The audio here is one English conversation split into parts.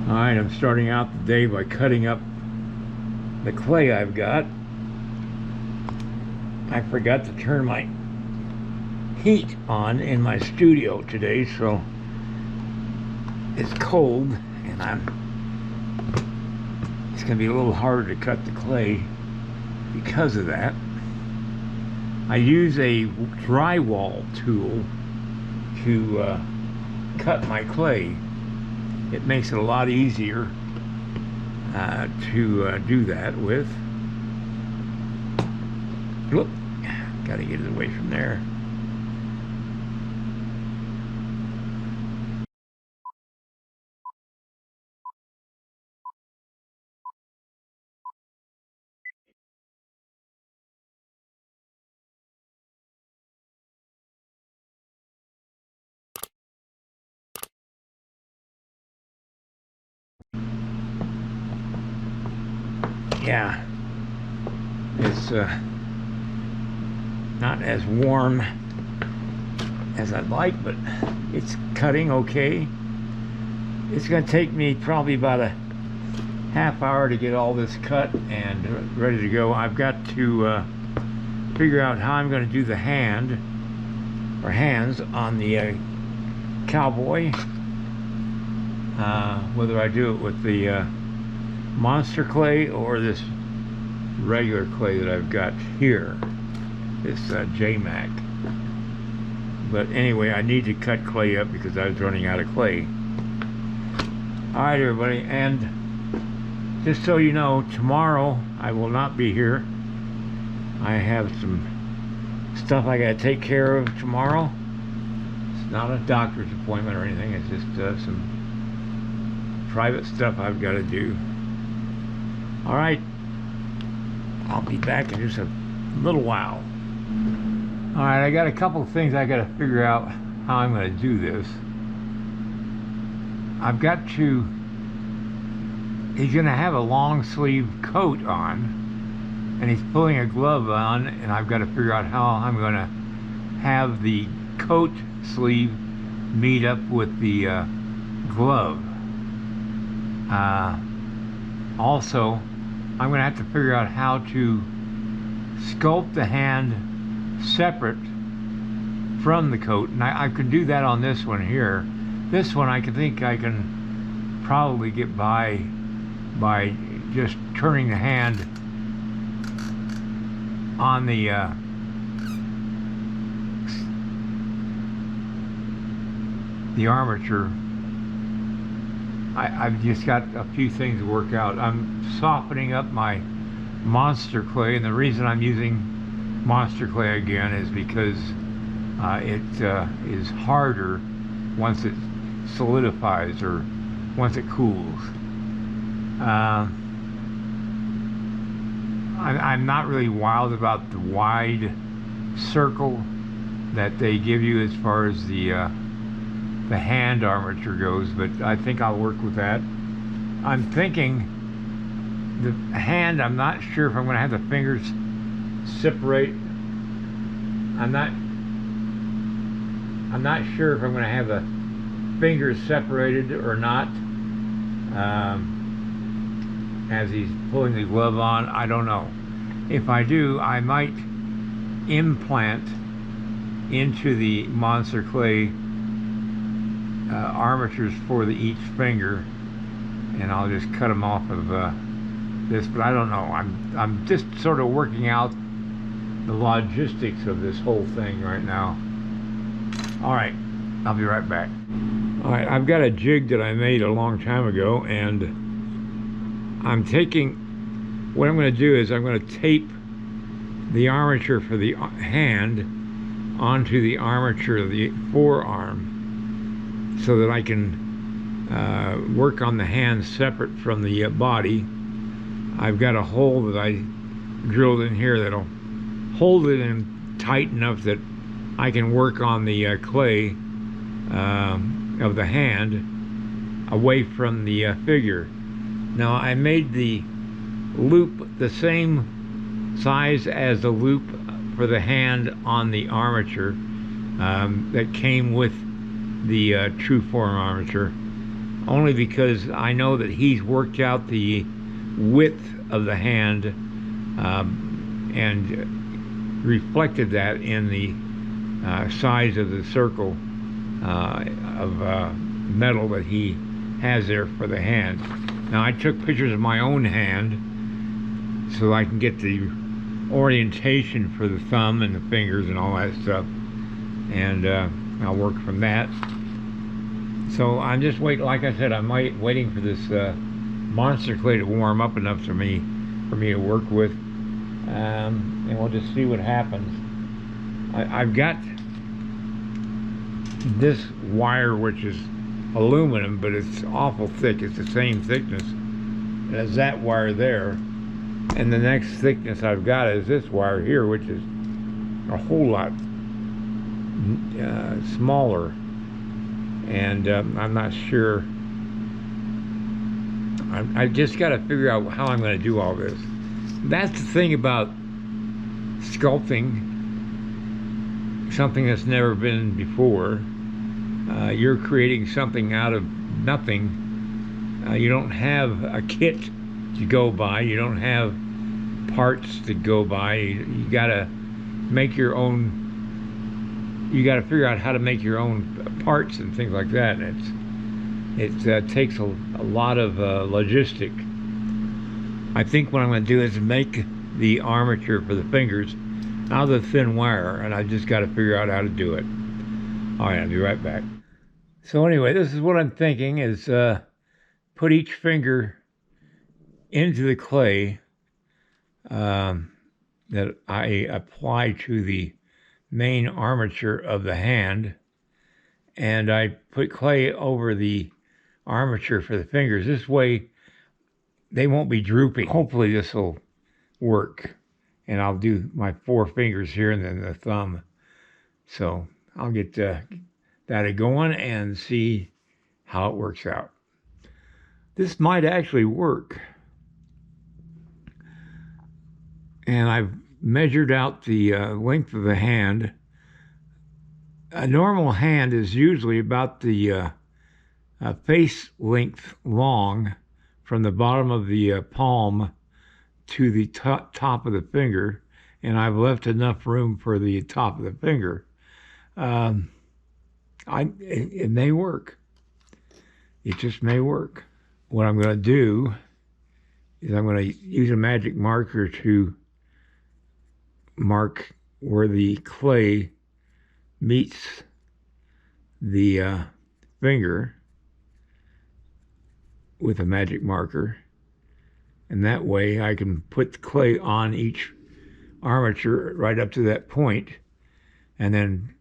Alright, I'm starting out the day by cutting up the clay I've got. I forgot to turn my heat on in my studio today, so it's cold and it's going to be a little harder to cut the clay because of that. I use a drywall tool to cut my clay. It makes it a lot easier to do that with. Whoop, gotta get it away from there. Yeah, it's not as warm as I'd like, but it's cutting okay. It's going to take me probably about a half hour to get all this cut and ready to go. I've got to figure out how I'm going to do the hands on the Cowboy, whether I do it with the monster clay or this regular clay that I've got here, this J-Mac. But anyway, I need to cut clay up because I was running out of clay. Alright everybody, and just so you know, tomorrow I will not be here. I have some stuff I gotta take care of tomorrow. It's not a doctor's appointment or anything, it's just some private stuff I've got to do. Alright, I'll be back in just a little while. Alright, I got a couple of things I got to figure out how I'm going to do this. I've got to, he's going to have a long sleeve coat on, and he's pulling a glove on, and I've got to figure out how I'm going to have the coat sleeve meet up with the glove. Also, I'm going to have to figure out how to sculpt the hand separate from the coat, and I could do that on this one here. This one I think I can probably get by just turning the hand on the armature. I've just got a few things to work out. I'm softening up my monster clay, and the reason I'm using monster clay again is because it is harder once it solidifies or once it cools. I'm not really wild about the wide circle that they give you as far as the hand armature goes, but I think I'll work with that. I'm thinking the hand, I'm not sure if I'm going to have the fingers separate. I'm not sure if I'm going to have the fingers separated or not. As he's pulling the glove on, I don't know. If I do, I might implant into the monster clay armatures for each finger, and I'll just cut them off of this, but I don't know. I'm just sort of working out the logistics of this whole thing right now. Alright, I'll be right back. Alright, I've got a jig that I made a long time ago, and I'm taking, what I'm going to do is I'm going to tape the armature for the hand onto the armature of the forearm, so that I can work on the hand separate from the body. I've got a hole that I drilled in here that'll hold it in tight enough that I can work on the clay of the hand away from the figure. Now I made the loop the same size as the loop for the hand on the armature that came with the true form armature. only because I know that he's worked out the width of the hand and reflected that in the size of the circle of metal that he has there for the hand. Now I took pictures of my own hand so I can get the orientation for the thumb and the fingers and all that stuff, and I'll work from that. So I'm just waiting, like I said, I'm waiting for this monster clay to warm up enough for me to work with, and we'll just see what happens. I've got this wire, which is aluminum, but it's awful thick. It's the same thickness as that wire there, and the next thickness I've got is this wire here, which is a whole lot smaller, and I'm not sure. I just got to figure out how I'm going to do all this. That's the thing about sculpting something that's never been before. You're creating something out of nothing. You don't have a kit to go by. You don't have parts to go by. You gotta make your own. You gotta figure out how to make your own parts and things like that. And it takes a lot of logistic. I think what I'm going to do is make the armature for the fingers out of the thin wire, and I just got to figure out how to do it. All right, I'll be right back. So anyway, this is what I'm thinking is put each finger into the clay that I apply to the main armature of the hand, and I put clay over the armature for the fingers. This way they won't be drooping. Hopefully this will work, and I'll do my 4 fingers here and then the thumb. So I'll get that going and see how it works out. This might actually work, and I've measured out the length of the hand. A normal hand is usually about the face length long from the bottom of the palm to the top of the finger, and I've left enough room for the top of the finger. It may work. It just may work. What I'm going to do is I'm going to use a magic marker to mark where the clay meets the finger with a magic marker, and that way I can put the clay on each armature right up to that point and then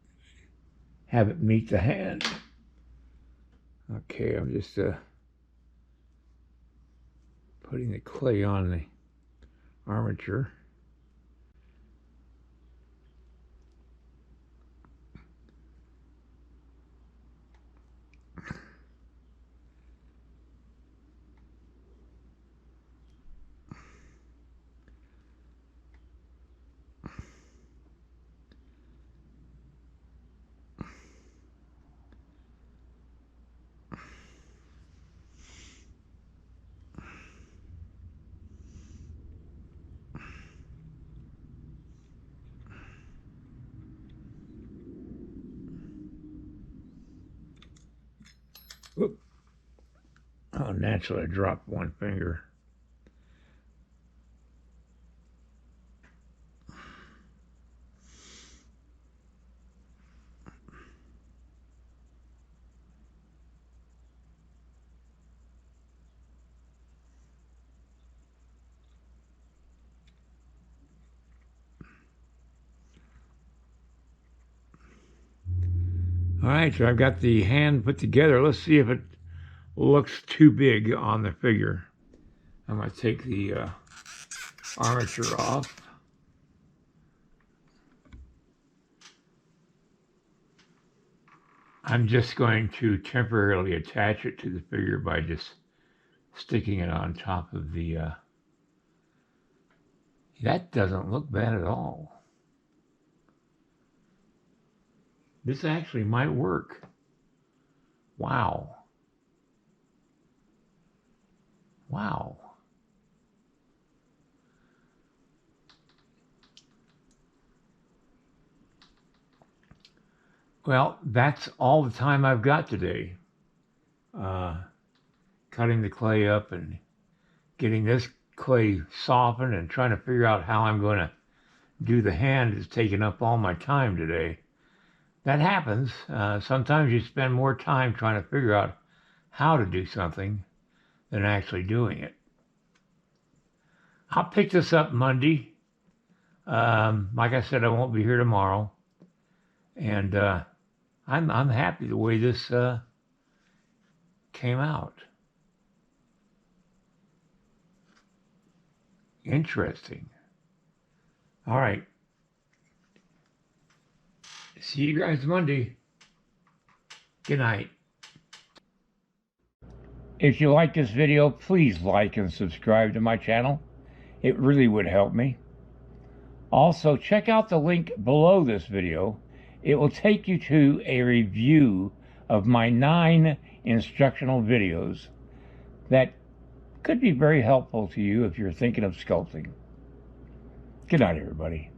have it meet the hand. Okay, I'm just putting the clay on the armature. Whoop. Oh, naturally I dropped one finger. All right, so I've got the hand put together. Let's see if it looks too big on the figure. I'm going to take the armature off. I'm just going to temporarily attach it to the figure by just sticking it on top of the... That doesn't look bad at all. This actually might work. Wow. Wow. Well, that's all the time I've got today. Uh, Cutting the clay up and getting this clay softened and trying to figure out how I'm going to do the hand is taking up all my time today. That happens. Sometimes you spend more time trying to figure out how to do something than actually doing it. I'll pick this up Monday. Like I said, I won't be here tomorrow, and I'm happy the way this came out. Interesting. All right. See you guys Monday. Good night. If you like this video, please like and subscribe to my channel. It really would help me. Also, check out the link below this video. It will take you to a review of my 9 instructional videos that could be very helpful to you if you're thinking of sculpting. Good night, everybody.